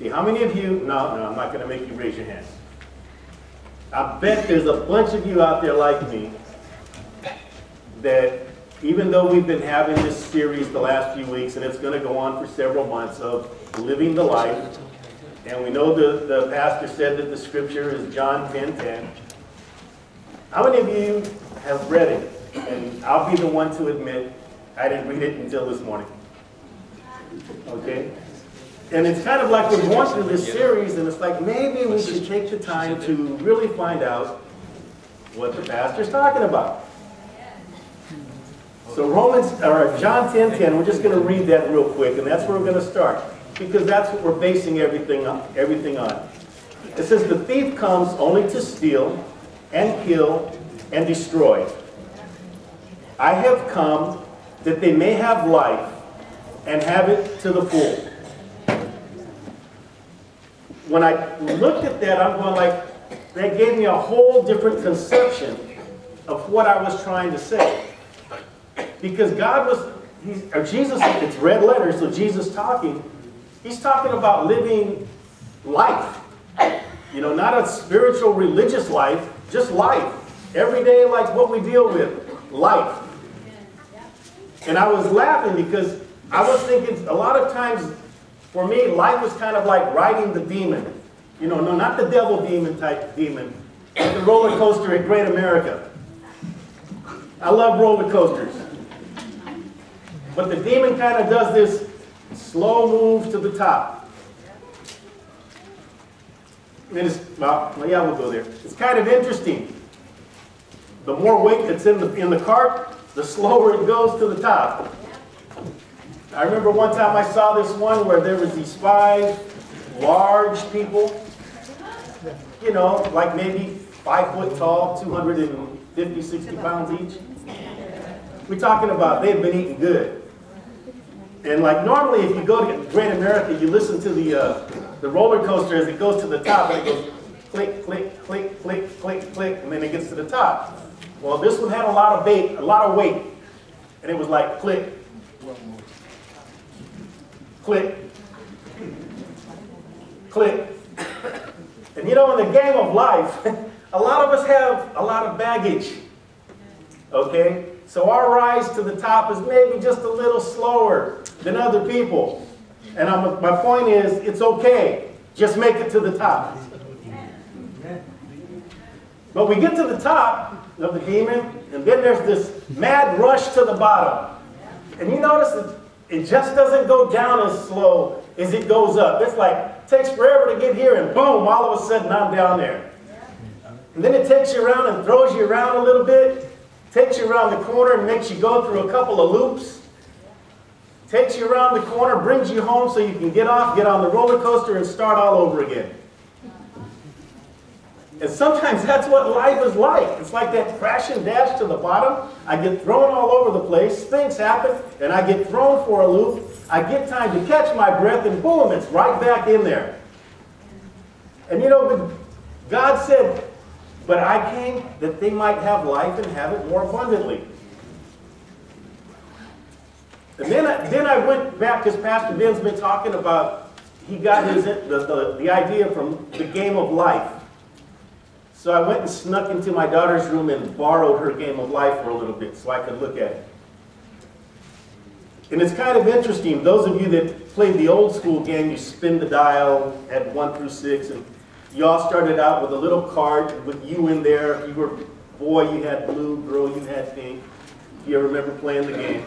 Okay, how many of you, no, I'm not going to make you raise your hands. I bet there's a bunch of you out there like me that even though we've been having this series the last few weeks, and it's going to go on for several months, of living the life, and we know the pastor said that the scripture is John 10:10. How many of you have read it? And I'll be the one to admit I didn't read it until this morning. Okay? And it's kind of like we're going through this series, and it's like maybe we should take the time to really find out what the pastor's talking about. So John 10:10, we're just going to read that real quick, and that's where we're going to start, because that's what we're basing everything on. It says, the thief comes only to steal and kill and destroy. I have come that they may have life and have it to the full. When I looked at that, I'm going like, that gave me a whole different conception of what I was trying to say. Because Jesus, it's red letters, so Jesus talking, he's talking about living life. You know, not a spiritual, religious life, just life. Every day, like what we deal with, life. And I was laughing because I was thinking a lot of times, for me, life was kind of like riding the demon. You know, no, not the devil demon type demon, but the roller coaster at Great America. I love roller coasters. But the demon kind of does this slow move to the top. And it's, well, yeah, we'll go there. It's kind of interesting. The more weight that's in the cart, the slower it goes to the top. I remember one time I saw this one where there was these 5 large people, you know, like maybe 5 foot tall, 250, 60 pounds each. We're talking about they've been eating good. And like normally if you go to Great America, you listen to the roller coaster as it goes to the top, and it goes click, click, click, click, click, click, and then it gets to the top. Well, this one had a lot of weight, and it was like click, click, click. And you know, in the game of life, a lot of us have a lot of baggage, okay? So our rise to the top is maybe just a little slower than other people. And my point is, it's okay. Just make it to the top. But we get to the top of the demon, and then there's this mad rush to the bottom. And you notice that it just doesn't go down as slow as it goes up. It's like, it takes forever to get here, and boom, all of a sudden I'm down there. And then it takes you around and throws you around a little bit, takes you around the corner and makes you go through a couple of loops, takes you around the corner, brings you home so you can get off, get on the roller coaster, and start all over again. And sometimes that's what life is like. It's like that crash and dash to the bottom. I get thrown all over the place. Things happen, and I get thrown for a loop. I get time to catch my breath, and boom, it's right back in there. And you know, God said, but I came that they might have life and have it more abundantly. And then I went back, because Pastor Ben's been talking about, he got the idea from the game of life. So I went and snuck into my daughter's room and borrowed her game of life for a little bit so I could look at it. And it's kind of interesting. Those of you that played the old school game, you spin the dial at 1 through 6, and you all started out with a little card with you in there. If you were boy, you had blue, girl, you had pink. If you remember playing the game.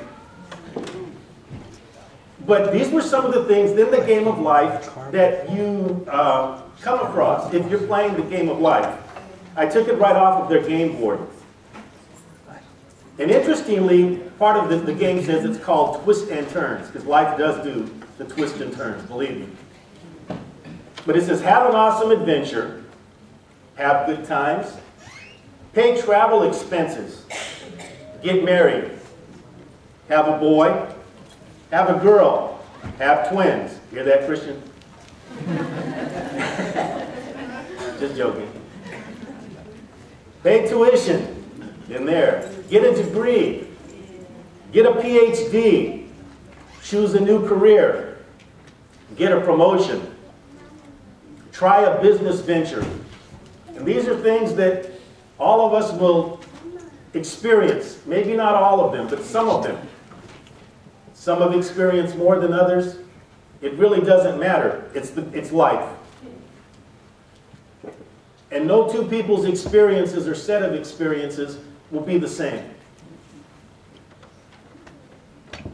But these were some of the things in the game of life that you come across if you're playing the game of life. I took it right off of their game board. And interestingly, part of the game says it's called twists and turns, because life does do the twists and turns, believe me. But it says, have an awesome adventure, have good times, pay travel expenses, get married, have a boy, have a girl, have twins. Hear that, Christian? Just joking. Pay tuition in there. Get a degree. Get a PhD. Choose a new career. Get a promotion. try a business venture. And these are things that all of us will experience. Maybe not all of them, but some of them. Some have experienced more than others. It really doesn't matter. It's life. And no two people's experiences or set of experiences will be the same.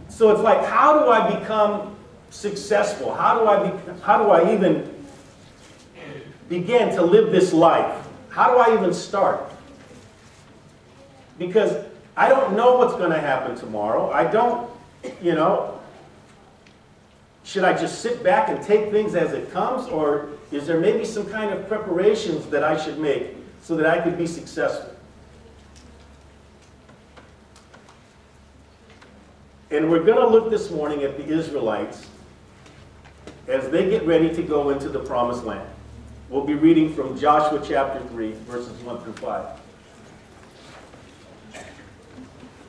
So it's like, how do I become successful? How do I even begin to live this life? How do I even start? Because I don't know what's going to happen tomorrow. I don't, should I just sit back and take things as it comes? Or is there maybe some kind of preparations that I should make so that I could be successful? And we're going to look this morning at the Israelites as they get ready to go into the Promised Land. We'll be reading from Joshua chapter 3, verses 1 through 5.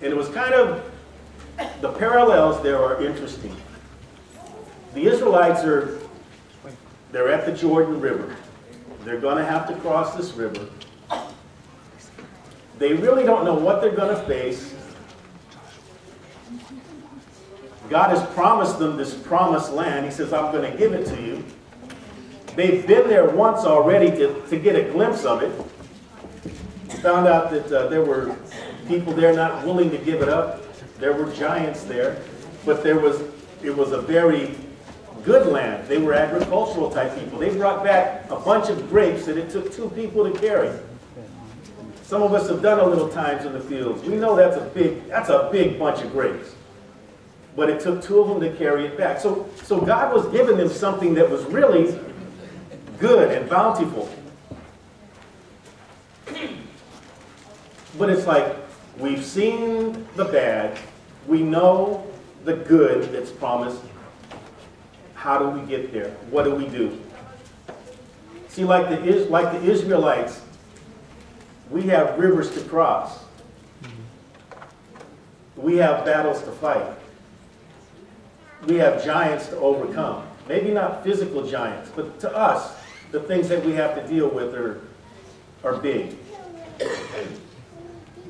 And it was kind of, the parallels there are interesting. The Israelites they're at the Jordan River. They're going to have to cross this river. They really don't know what they're going to face. God has promised them this promised land. He says, I'm going to give it to you. They've been there once already to get a glimpse of it. Found out that there were people there not willing to give it up. There were giants there. But it was a very good land. They were agricultural type people. They brought back a bunch of grapes that it took 2 people to carry. Some of us have done a little times in the fields. We know that's a big bunch of grapes. But it took 2 of them to carry it back. So God was giving them something that was really good and bountiful. But it's like, we've seen the bad. We know the good that's promised. How do we get there? What do we do? See, like the Israelites, we have rivers to cross. We have battles to fight. We have giants to overcome. Maybe not physical giants, but to us, the things that we have to deal with are big.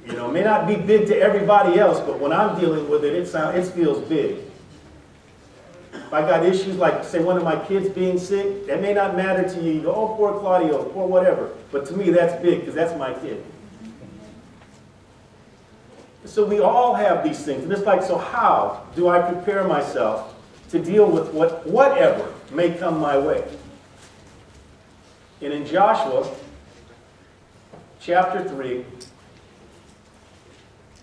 It may not be big to everybody else, but when I'm dealing with it, it feels big. If I got issues like, say, one of my kids being sick, that may not matter to you. You go, oh, poor Claudio, poor whatever. But to me, that's big, because that's my kid. So we all have these things. And it's like, so how do I prepare myself to deal with whatever may come my way? And in Joshua chapter 3,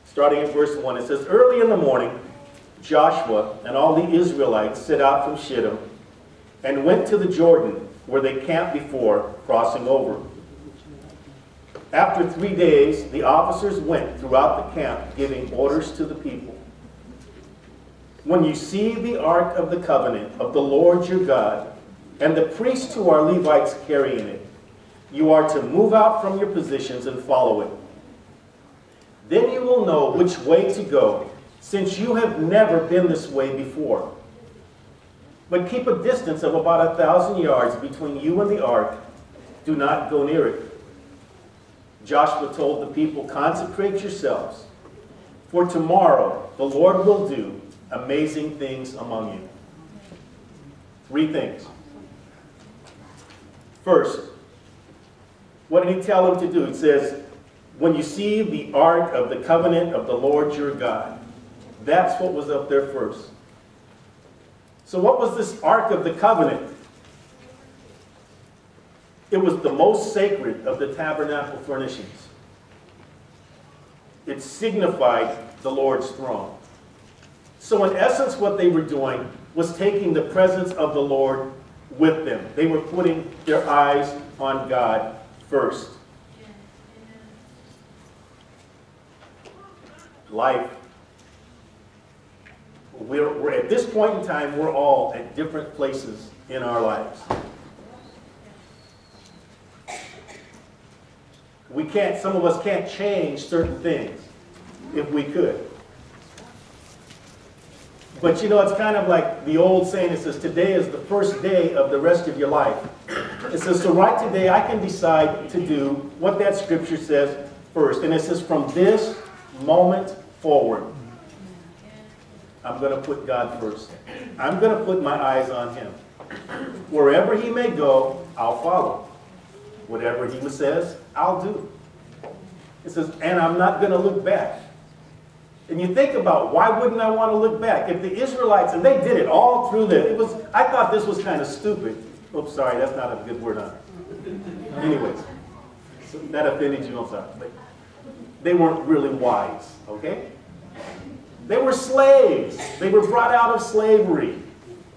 starting at verse 1, it says, early in the morning, Joshua and all the Israelites set out from Shittim and went to the Jordan, where they camped before crossing over. After 3 days, the officers went throughout the camp, giving orders to the people. When you see the ark of the covenant of the Lord your God, and the priests who are Levites carrying it, you are to move out from your positions and follow it. Then you will know which way to go, since you have never been this way before. But keep a distance of about 1,000 yards between you and the ark. Do not go near it. Joshua told the people, consecrate yourselves, for tomorrow the Lord will do amazing things among you. 3 things. First, what did he tell them to do? He says, when you see the ark of the covenant of the Lord your God. That's what was up there first. So what was this ark of the covenant? It was the most sacred of the tabernacle furnishings. It signified the Lord's throne. So in essence, what they were doing was taking the presence of the Lord with them. They were putting their eyes on God first. Life. We're at this point in time, we're all at different places in our lives. Some of us can't change certain things if we could. But it's kind of like the old saying that says, today is the first day of the rest of your life. It says, so right today I can decide to do what that scripture says first. And it says, from this moment forward, I'm going to put God first. I'm going to put my eyes on him. Wherever he may go, I'll follow. Whatever he says, I'll do. It says, and I'm not going to look back. And you think about, why wouldn't I want to look back? If the Israelites, and they did it all through I thought this was kind of stupid. Oops, sorry, that's not a good word on it. Anyways, so that offended you, I'm sorry. But they weren't really wise, okay? They were slaves. They were brought out of slavery.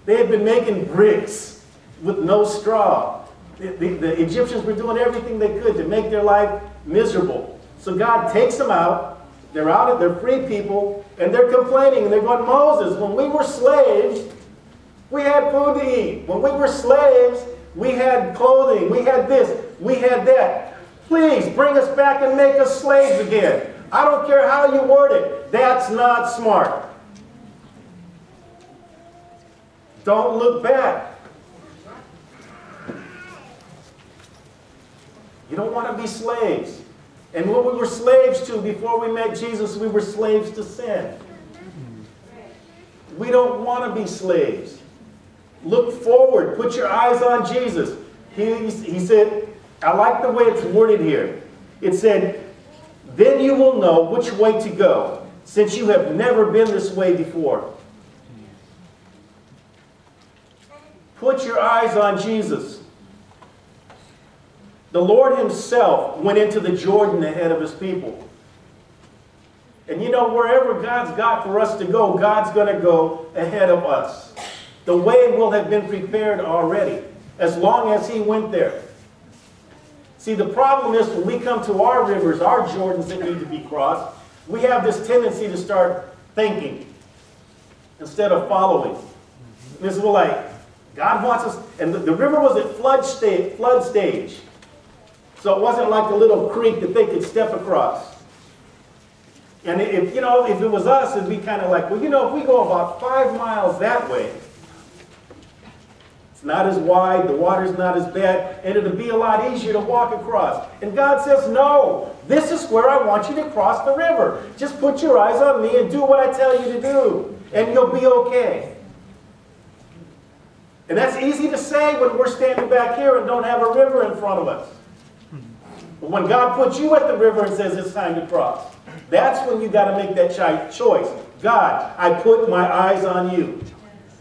They had been making bricks with no straw. The Egyptians were doing everything they could to make their life miserable. So God takes them out. They're out, they're free people, and they're complaining. And they're going, Moses, when we were slaves, we had food to eat. When we were slaves, we had clothing. We had this. We had that. Please bring us back and make us slaves again. I don't care how you word it. That's not smart. Don't look back. You don't want to be slaves. And what we were slaves to before we met Jesus, we were slaves to sin. We don't want to be slaves. Look forward. Put your eyes on Jesus. He said, I like the way it's worded here. It said, then you will know which way to go, since you have never been this way before. Put your eyes on Jesus. The Lord himself went into the Jordan ahead of his people. And you know, wherever God's got for us to go, God's going to go ahead of us. The way will have been prepared already, as long as he went there. See, the problem is when we come to our rivers, our Jordans that need to be crossed, we have this tendency to start thinking instead of following. This is like, God wants us, and the river was at flood stage. So it wasn't like a little creek that they could step across. And if it was us, it'd be kind of like, well, if we go about 5 miles that way, it's not as wide, the water's not as bad, and it'll be a lot easier to walk across. And God says, no, this is where I want you to cross the river. Just put your eyes on me and do what I tell you to do, and you'll be okay. And that's easy to say when we're standing back here and don't have a river in front of us. But when God puts you at the river and says it's time to cross, that's when you got to make that choice. God, I put my eyes on you.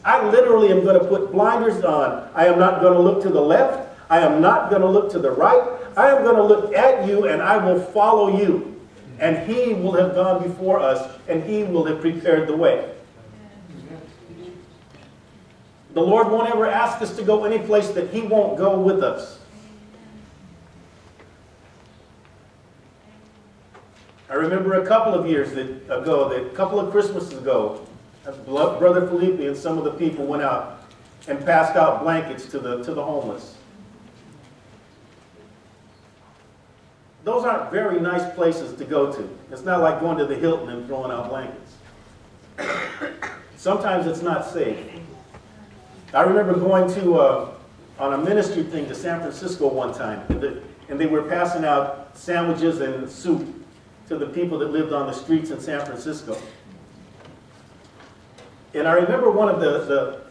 I literally am going to put blinders on. I am not going to look to the left. I am not going to look to the right. I am going to look at you and I will follow you. And he will have gone before us and he will have prepared the way. The Lord won't ever ask us to go any place that he won't go with us. I remember a couple of years ago, a couple of Christmases ago, Brother Felipe and some of the people went out and passed out blankets to the homeless. Those aren't very nice places to go to. It's not like going to the Hilton and throwing out blankets. Sometimes it's not safe. I remember going to on a ministry thing to San Francisco one time, and they were passing out sandwiches and soup to the people that lived on the streets in San Francisco. And I remember one of the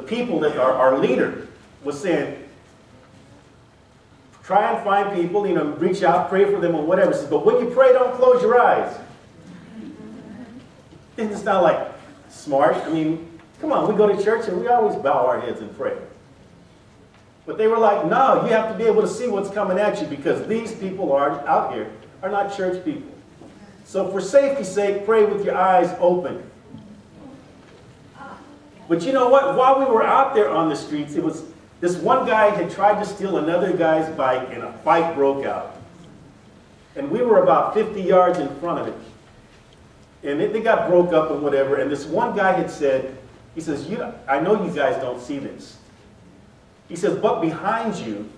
people that our leader was saying, try and find people, reach out, pray for them or whatever. He says, but when you pray, don't close your eyes. It's not like smart. I mean, come on, we go to church and we always bow our heads and pray. But they were like, no, you have to be able to see what's coming at you because these people out here are not church people. So for safety's sake, pray with your eyes open. But you know what? While we were out there on the streets, it was this one guy had tried to steal another guy's bike and a fight broke out. And we were about 50 yards in front of it. And they got broke up and whatever. And this one guy had said, he says, I know you guys don't see this. He says, but behind you,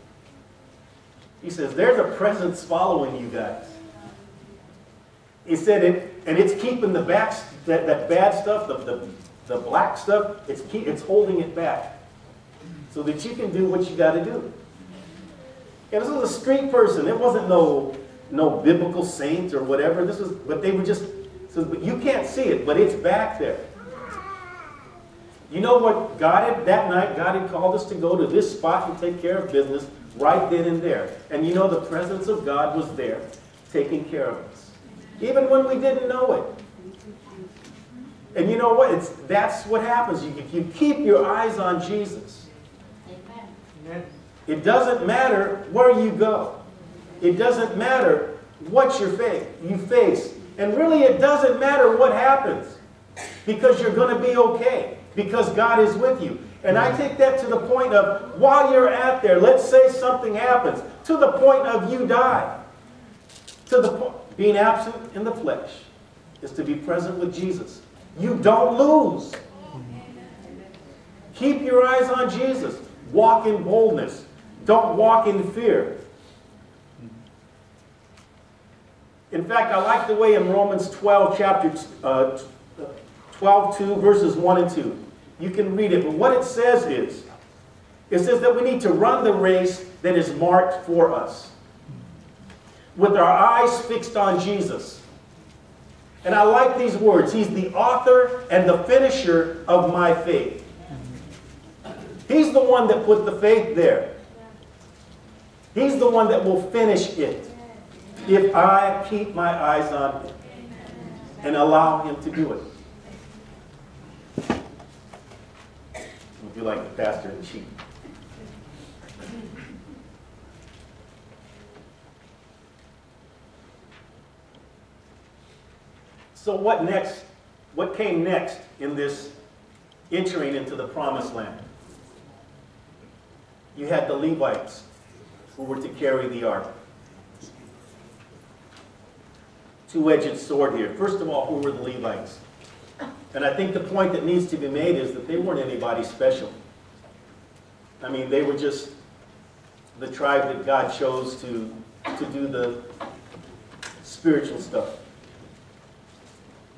he says, there's a presence following you guys. He said, and it's keeping that bad stuff, the black stuff, it's holding it back. so that you can do what you got to do. And this was a street person. It wasn't no biblical saint or whatever. This was, but they were just, so, but you can't see it, but it's back there. You know what God had, that night, God had called us to go to this spot and take care of business right then and there. And you know the presence of God was there taking care of us. Even when we didn't know it. And you know what? That's what happens. You keep your eyes on Jesus. Amen. It doesn't matter where you go. It doesn't matter what you face. And really it doesn't matter what happens. Because you're going to be okay. Because God is with you. And I take that to the point of, while you're out there, let's say something happens, to the point of you die. To the point, being absent in the flesh is to be present with Jesus. You don't lose. Keep your eyes on Jesus. Walk in boldness. Don't walk in fear. In fact, I like the way in Romans 12, chapter 12:2, verses 1 and 2. You can read it, but what it says is, it says that we need to run the race that is marked for us, with our eyes fixed on Jesus. And I like these words. He's the author and the finisher of my faith. He's the one that put the faith there. He's the one that will finish it if I keep my eyes on him and allow him to do it. I feel like the pastor in chief. So what next? What came next in this entering into the promised land? You had the Levites who were to carry the ark. Two-edged sword here. First of all, who were the Levites? And I think the point that needs to be made is that they weren't anybody special. I mean, they were just the tribe that God chose to do the spiritual stuff.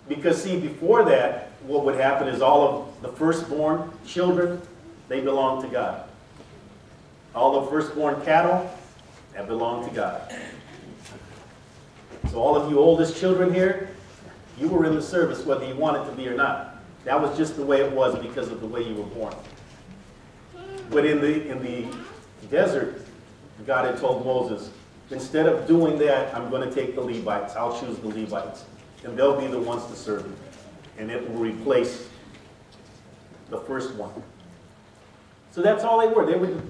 Because, see, before that, what would happen is all of the firstborn children, they belong to God. All the firstborn cattle, that belong to God. So all of you oldest children here, you were in the service whether you wanted to be or not. That was just the way it was because of the way you were born. But in the desert, God had told Moses, instead of doing that, I'm going to take the Levites. I'll choose the Levites. And they'll be the ones to serve me. And it will replace the first one. So that's all they were.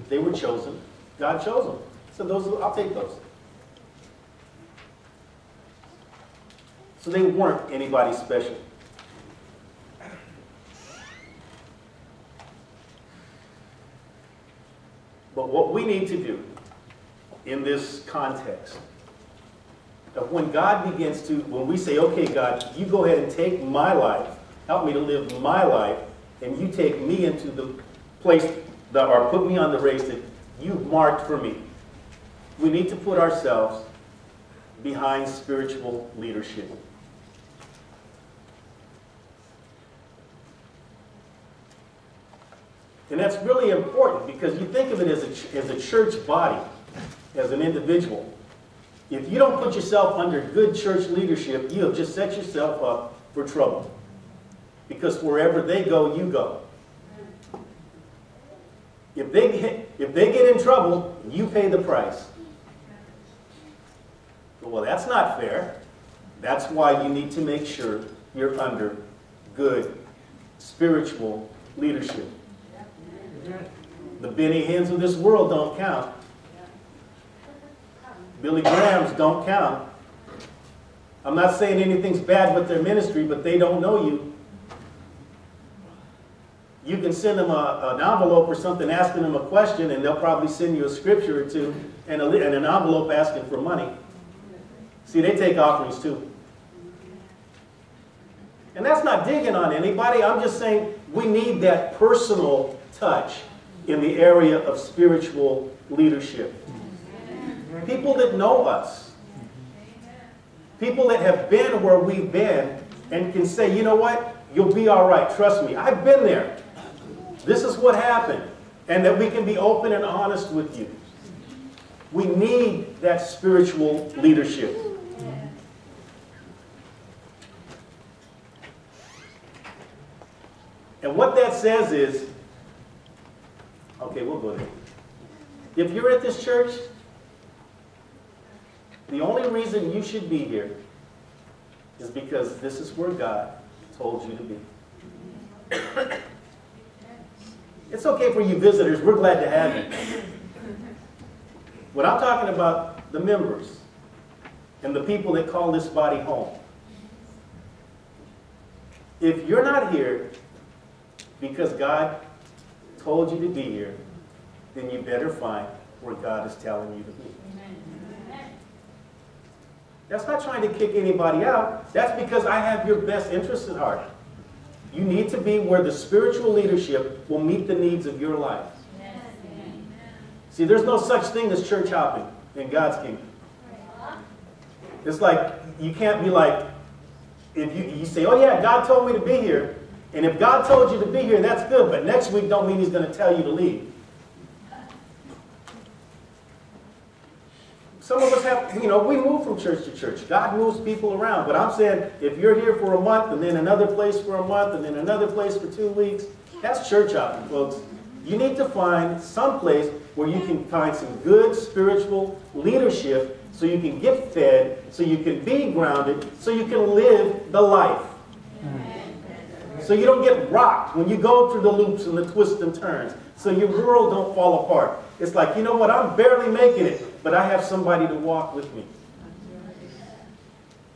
They were chosen. God chose them. So those, I'll take those. So they weren't anybody special. But what we need to do in this context, of when God begins to, when we say, okay, God, you go ahead and take my life, help me to live my life, and you take me into the place that, or put me on the race that you've marked for me. We need to put ourselves behind spiritual leadership. And that's really important because you think of it as a church body, as an individual. If you don't put yourself under good church leadership, you have just set yourself up for trouble. Because wherever they go, you go. If they get in trouble, you pay the price. Well, that's not fair. That's why you need to make sure you're under good spiritual leadership. The Benny Hinn's of this world don't count. Billy Graham's don't count. I'm not saying anything's bad with their ministry, but they don't know you. You can send them an envelope or something asking them a question, and they'll probably send you a scripture or two and an envelope asking for money. See, they take offerings too. And that's not digging on anybody. I'm just saying we need that personal touch in the area of spiritual leadership. People that know us. People that have been where we've been and can say, you know what? You'll be all right. Trust me. I've been there. This is what happened. and that we can be open and honest with you. We need that spiritual leadership. And what that says is, okay, we'll go there. If you're at this church, the only reason you should be here is because this is where God told you to be. It's okay for you visitors. We're glad to have you. What I'm talking about, the members and the people that call this body home. If you're not here because God told you to be here, then you better find where God is telling you to be. That's not trying to kick anybody out. That's because I have your best interests at heart. You need to be where the spiritual leadership will meet the needs of your life. See, there's no such thing as church hopping in God's kingdom. It's like, you can't be like, if you say, oh yeah, God told me to be here. And if God told you to be here, that's good. But next week don't mean he's going to tell you to leave. Some of us have, we move from church to church. God moves people around. But I'm saying, if you're here for a month, and then another place for a month, and then another place for 2 weeks, that's church hopping, folks. You need to find some place where you can find some good spiritual leadership so you can get fed, so you can be grounded, so you can live the life. So you don't get rocked when you go through the loops and the twists and turns. So your world don't fall apart. It's like, you know what, I'm barely making it, but I have somebody to walk with me.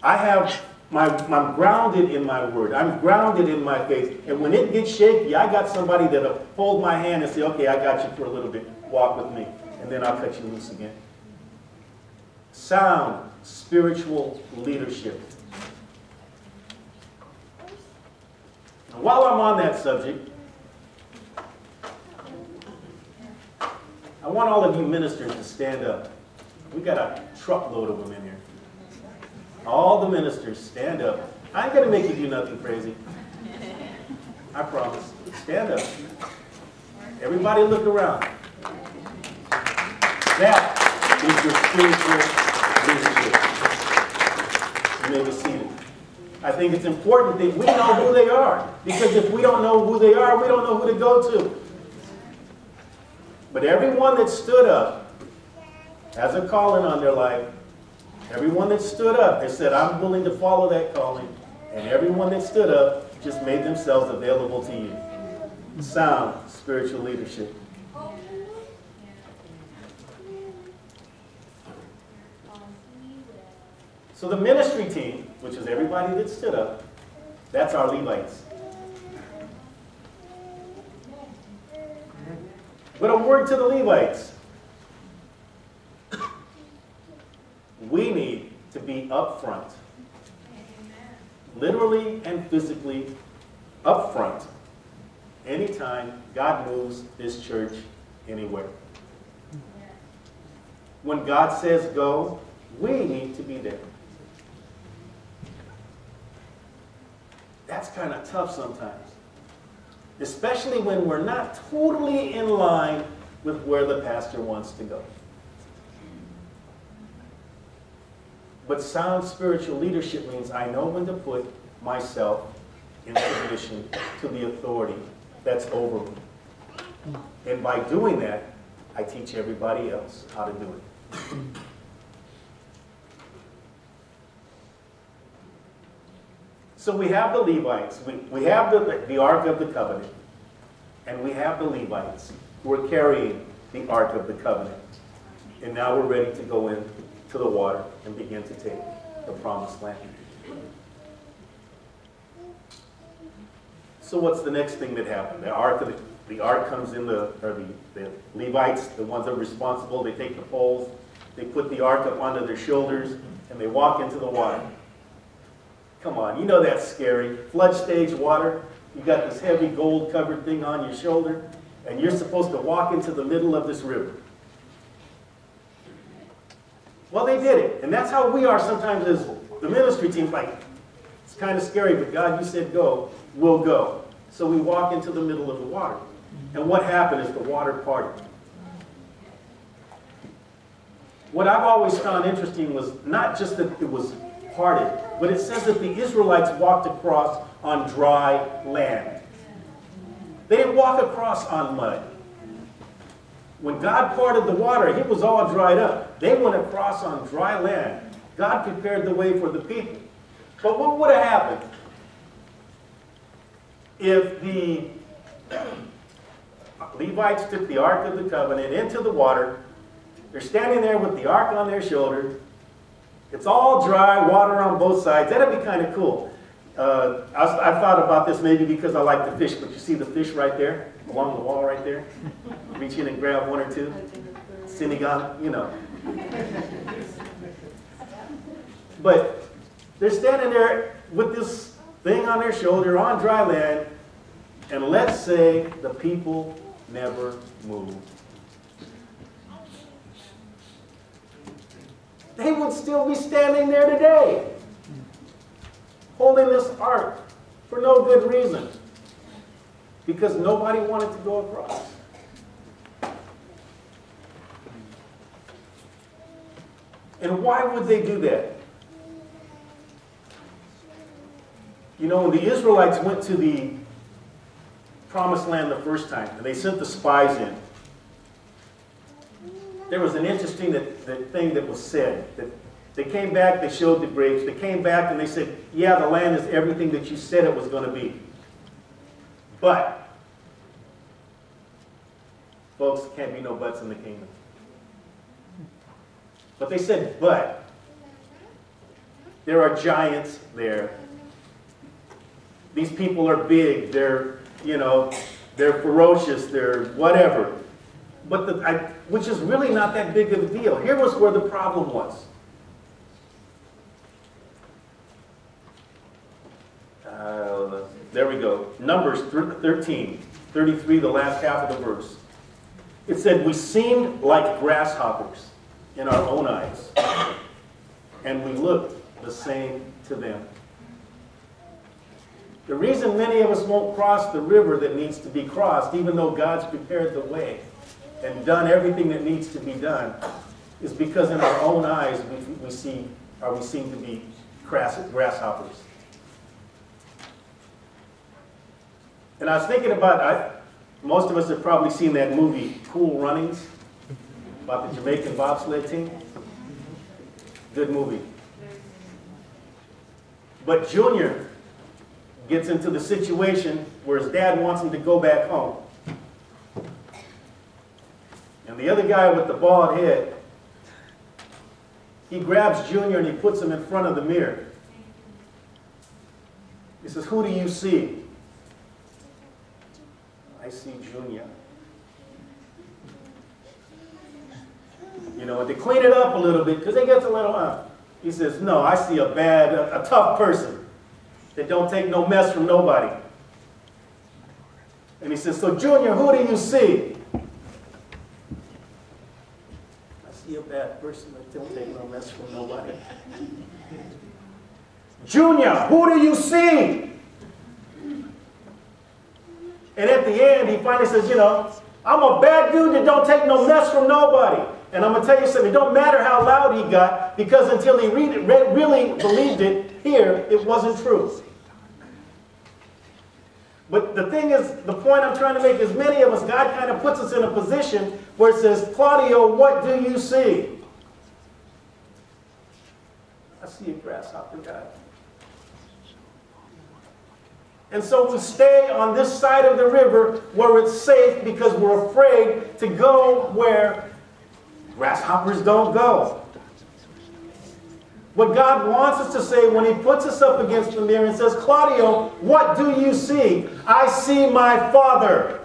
I'm grounded in my word. I'm grounded in my faith. And when it gets shaky, I got somebody that'll hold my hand and say, okay, I got you for a little bit. Walk with me. And then I'll cut you loose again. Sound spiritual leadership. And while I'm on that subject, I want all of you ministers to stand up. We got a truckload of them in here. All the ministers, stand up. I ain't going to make you do nothing crazy. I promise. Stand up. Everybody look around. That is your spiritual leadership. You may be seated. I think it's important that we know who they are. Because if we don't know who they are, we don't know who to go to. But everyone that stood up has a calling on their life. Everyone that stood up has said, I'm willing to follow that calling. And everyone that stood up just made themselves available to you. Sound spiritual leadership. So the ministry team, which is everybody that stood up, that's our Levites. But a word to the Levites. We need to be up front. Literally and physically up front. Anytime God moves this church anywhere. When God says go, we need to be there. That's kind of tough sometimes. Especially when we're not totally in line with where the pastor wants to go. But sound spiritual leadership means I know when to put myself in submission to the authority that's over me. And by doing that, I teach everybody else how to do it. So we have the Levites, we have the Ark of the Covenant, and we have the Levites who are carrying the Ark of the Covenant. And now we're ready to go into the water and begin to take the promised land. So what's the next thing that happened? The ark comes in, the Levites, the ones that are responsible, they take the poles, they put the ark up onto their shoulders, and they walk into the water. Come on, you know that's scary. Flood stage water, you got this heavy gold covered thing on your shoulder, and you're supposed to walk into the middle of this river. Well, they did it, and that's how we are sometimes as the ministry team. Like, it's kind of scary, but God, you said go, we'll go. So we walk into the middle of the water. And what happened is the water parted. What I've always found interesting was not just that it was parted, but it says that the Israelites walked across on dry land. They didn't walk across on mud. When God parted the water, it was all dried up. They went across on dry land. God prepared the way for the people. But what would have happened if the Levites took the Ark of the Covenant into the water? They're standing there with the Ark on their shoulder. It's all dry, water on both sides. That'd be kind of cool. I thought about this maybe because I like to fish, but you see the fish right there, along the wall right there? Reach in and grab one or two. Senegal, you know. But they're standing there with this thing on their shoulder on dry land, and let's say the people never moved. They would still be standing there today, holding this ark for no good reason, because nobody wanted to go across. And why would they do that? You know, when the Israelites went to the Promised Land the first time, and they sent the spies in, there was an interesting thing that was said. That they came back, they showed the grapes. They came back and they said, yeah, the land is everything that you said it was going to be. But, folks, can't be no buts in the kingdom. But they said, but, there are giants there. These people are big, they're, you know, they're ferocious, they're whatever. But which is really not that big of a deal. Here was where the problem was. There we go. Numbers 13, 33, the last half of the verse. It said, we seemed like grasshoppers in our own eyes, and we looked the same to them. The reason many of us won't cross the river that needs to be crossed, even though God's prepared the way and done everything that needs to be done, is because in our own eyes we seem to be grasshoppers. And I was thinking about, most of us have probably seen that movie, Cool Runnings, about the Jamaican bobsled team. Good movie. But Junior gets into the situation where his dad wants him to go back home. And the other guy with the bald head, he grabs Junior and he puts him in front of the mirror. He says, who do you see? I see Junior. You know, and to clean it up a little bit, because it gets a little, he says, no, I see a tough person that don't take no mess from nobody. And he says, so Junior, who do you see? I see a bad person that don't take no mess from nobody. Junior, who do you see? And at the end, he finally says, you know, I'm a bad dude that don't take no mess from nobody. And I'm going to tell you something, it don't matter how loud he got, because until he really believed it here, it wasn't true. But the thing is, the point I'm trying to make is many of us, God kind of puts us in a position where it says, Claudio, what do you see? I see a grasshopper, God. And so we stay on this side of the river where it's safe because we're afraid to go where grasshoppers don't go. What God wants us to say when he puts us up against the mirror and says, Claudio, what do you see? I see my Father.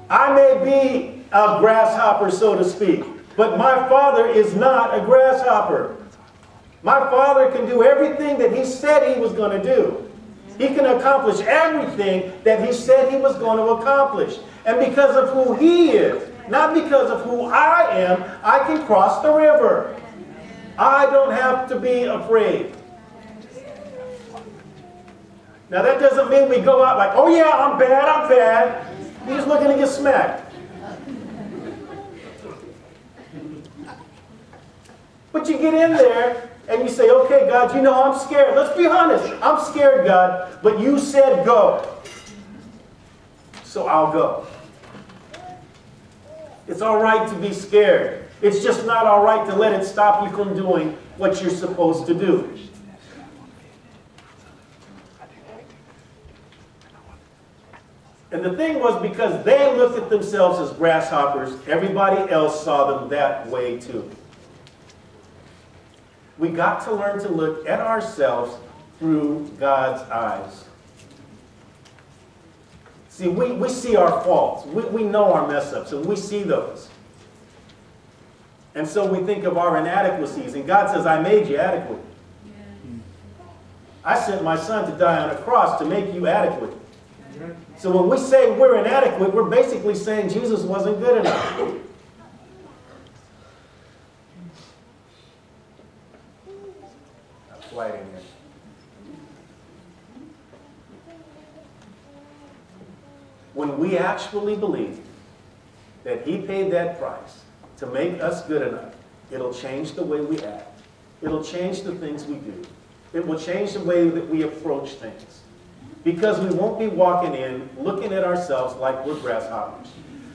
I may be a grasshopper, so to speak, but my Father is not a grasshopper. My Father can do everything that he said he was going to do. He can accomplish everything that he said he was going to accomplish. And because of who he is, not because of who I am, I can cross the river. I don't have to be afraid. Now that doesn't mean we go out like, oh yeah, I'm bad, You're just looking to get smacked. But you get in there and you say, okay, God, you know I'm scared. Let's be honest. I'm scared, God, but you said go. So I'll go. It's all right to be scared. It's just not all right to let it stop you from doing what you're supposed to do. And the thing was, because they looked at themselves as grasshoppers, everybody else saw them that way too. We got to learn to look at ourselves through God's eyes. See, we see our faults. We know our mess-ups, and we see those. And so we think of our inadequacies, and God says, I made you adequate. I sent my son to die on a cross to make you adequate. So when we say we're inadequate, we're basically saying Jesus wasn't good enough. That's quiet in here. When we actually believe that he paid that price to make us good enough, it'll change the way we act. It'll change the things we do. It will change the way that we approach things. Because we won't be walking in looking at ourselves like we're grasshoppers,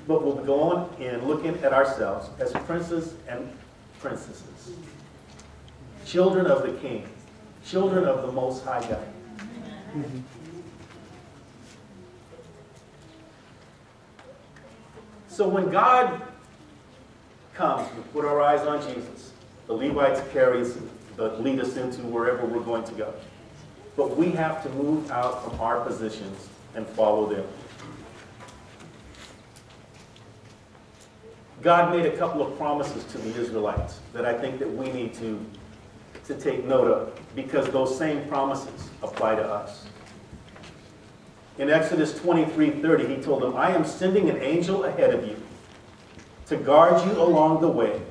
but we'll be going in looking at ourselves as princes and princesses, children of the King, children of the Most High God. So when God comes, we put our eyes on Jesus. The Levites lead us into wherever we're going to go. But we have to move out from our positions and follow them. God made a couple of promises to the Israelites that I think that we need to take note of, because those same promises apply to us. In Exodus 23:30, he told them, I am sending an angel ahead of you to guard you along the way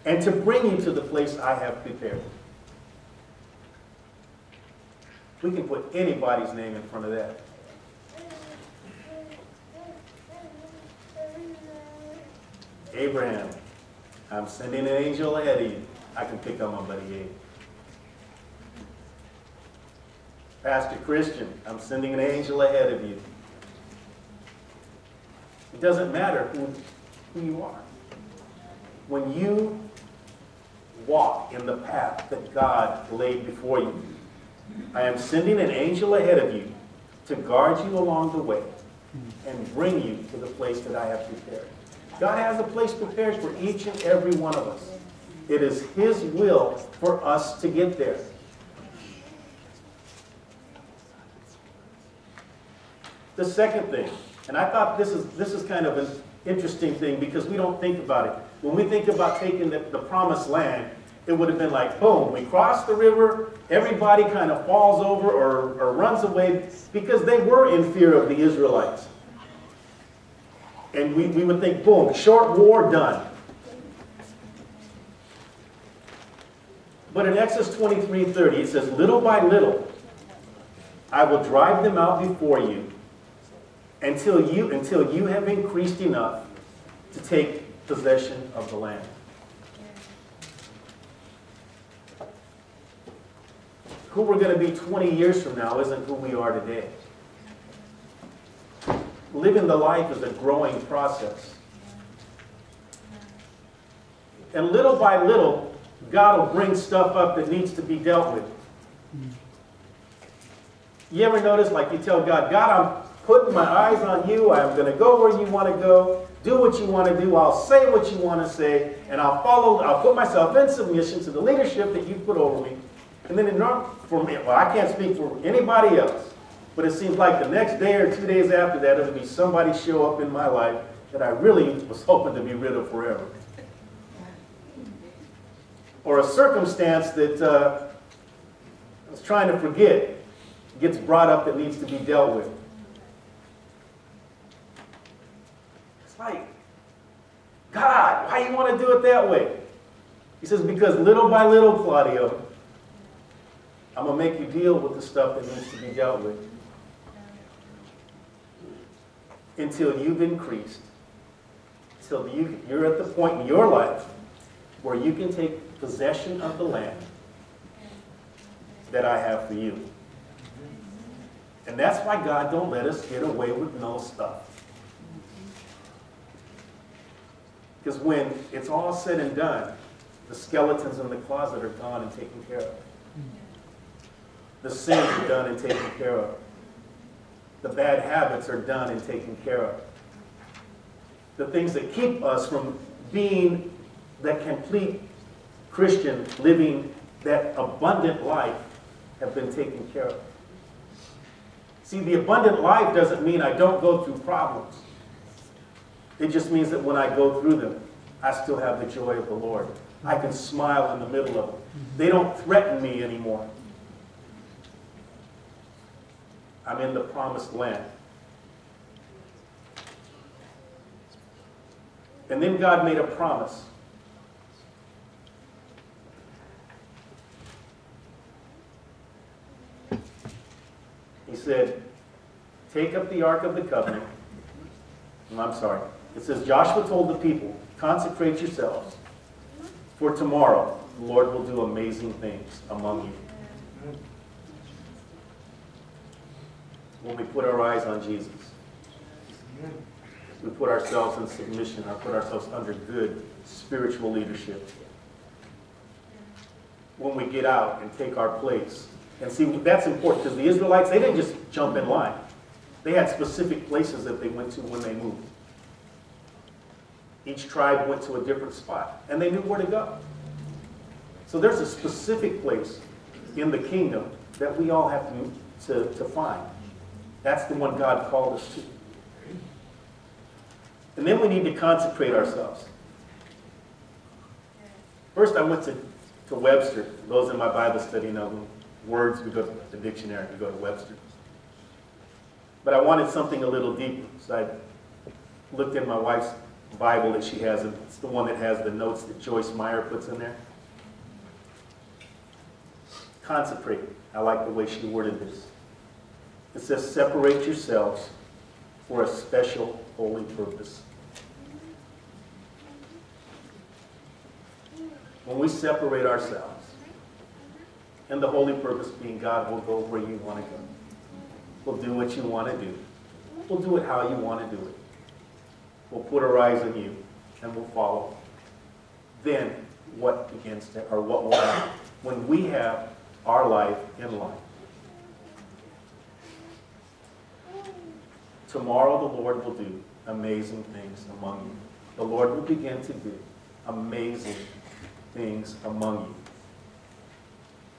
and to bring you to the place I have prepared. We can put anybody's name in front of that. Abraham, I'm sending an angel ahead of you. I can pick on my buddy Abe. Pastor Christian, I'm sending an angel ahead of you. It doesn't matter who you are. When you walk in the path that God laid before you, I am sending an angel ahead of you to guard you along the way and bring you to the place that I have prepared. God has a place prepared for each and every one of us. It is his will for us to get there. The second thing, and I thought this is kind of an interesting thing because we don't think about it. When we think about taking the promised land, it would have been like, boom, we cross the river, everybody kind of falls over or runs away because they were in fear of the Israelites. And we would think, boom, short war, done. But in Exodus 23:30, it says, little by little, I will drive them out before you until you have increased enough to take possession of the land. Who we're going to be 20 years from now isn't who we are today. Living the life is a growing process. And little by little, God will bring stuff up that needs to be dealt with. You ever notice, like you tell God, God, I'm putting my eyes on you. I'm going to go where you want to go, do what you want to do. I'll say what you want to say, and I'll put myself in submission to the leadership that you put over me. And then for me, well, I can't speak for anybody else, but it seems like the next day or 2 days after that, it'll be somebody show up in my life that I really was hoping to be rid of forever. Or a circumstance that I was trying to forget gets brought up that needs to be dealt with. It's like, God, why do you want to do it that way? He says, because little by little, Claudio, I'm going to make you deal with the stuff that needs to be dealt with. until you've increased, until you're at the point in your life where you can take possession of the land that I have for you. And that's why God don't let us get away with no stuff. Because when it's all said and done, the skeletons in the closet are gone and taken care of. The sins are done and taken care of. The bad habits are done and taken care of. The things that keep us from being that complete Christian, living that abundant life, have been taken care of. See, the abundant life doesn't mean I don't go through problems. It just means that when I go through them, I still have the joy of the Lord. I can smile in the middle of them. They don't threaten me anymore. I'm in the promised land. And then God made a promise. He said, take up the Ark of the Covenant. I'm sorry. It says, Joshua told the people, consecrate yourselves, for tomorrow the Lord will do amazing things among you. When we put our eyes on Jesus, we put ourselves in submission, or put ourselves under good spiritual leadership. When we get out and take our place. And see, that's important, because the Israelites, they didn't just jump in line. They had specific places that they went to when they moved. Each tribe went to a different spot, and they knew where to go. So there's a specific place in the kingdom that we all have to find. That's the one God called us to. And then we need to consecrate ourselves. First, I went to Webster. Those in my Bible study know words, we go to the dictionary, we go to Webster. But I wanted something a little deeper, so I looked in my wife's Bible that she has. It's the one that has the notes that Joyce Meyer puts in there. Consecrate. I like the way she worded this. It says, separate yourselves for a special holy purpose. When we separate ourselves, and the holy purpose being God will go where you want to go. We'll do what you want to do. We'll do it how you want to do it. We'll put our eyes on you, and we'll follow. Then, what begins to, or what will happen when we have our life in line? Tomorrow the Lord will do amazing things among you. The Lord will begin to do amazing things among you.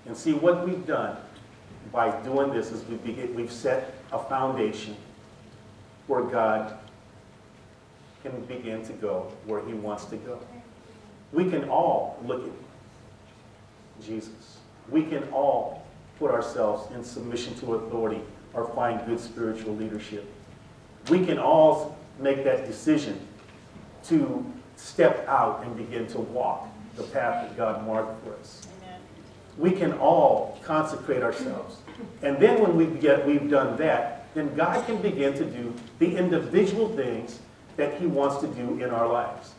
And see, what we've done by doing this is we've set a foundation where God can begin to go where he wants to go. We can all look at Jesus. We can all put ourselves in submission to authority or find good spiritual leadership. We can all make that decision to step out and begin to walk the path that God marked for us. Amen. We can all consecrate ourselves. And then when we've done that, then God can begin to do the individual things that he wants to do in our lives.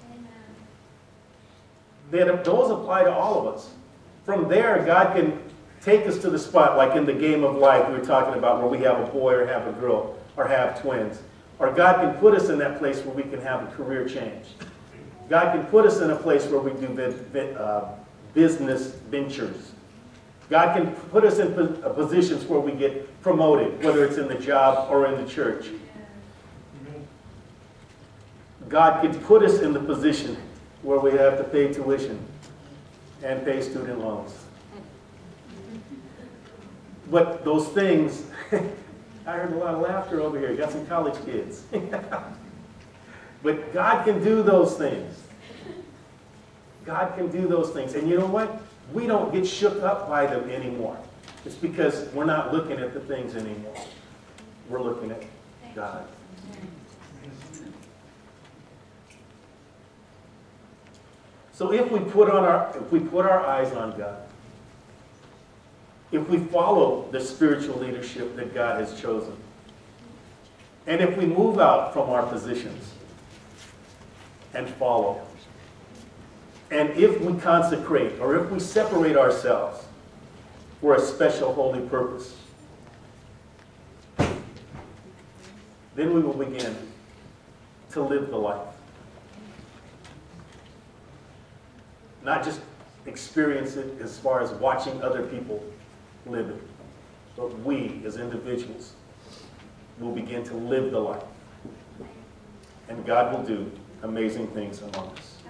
Those apply to all of us. From there, God can take us to the spot, like in the game of life we were talking about, where we have a boy or have a girl or have twins. Or God can put us in that place where we can have a career change. God can put us in a place where we do business ventures. God can put us in positions where we get promoted, whether it's in the job or in the church. God can put us in the position where we have to pay tuition and pay student loans. But those things, I heard a lot of laughter over here. You got some college kids. But God can do those things. God can do those things. And you know what? We don't get shook up by them anymore. It's because we're not looking at the things anymore. We're looking at God. So if we put our eyes on God, if we follow the spiritual leadership that God has chosen, And if we move out from our positions and follow, and if we consecrate or if we separate ourselves for a special holy purpose, then we will begin to live the life. Not just experience it as far as watching other people live it, but we as individuals will begin to live the life. And God will do amazing things among us.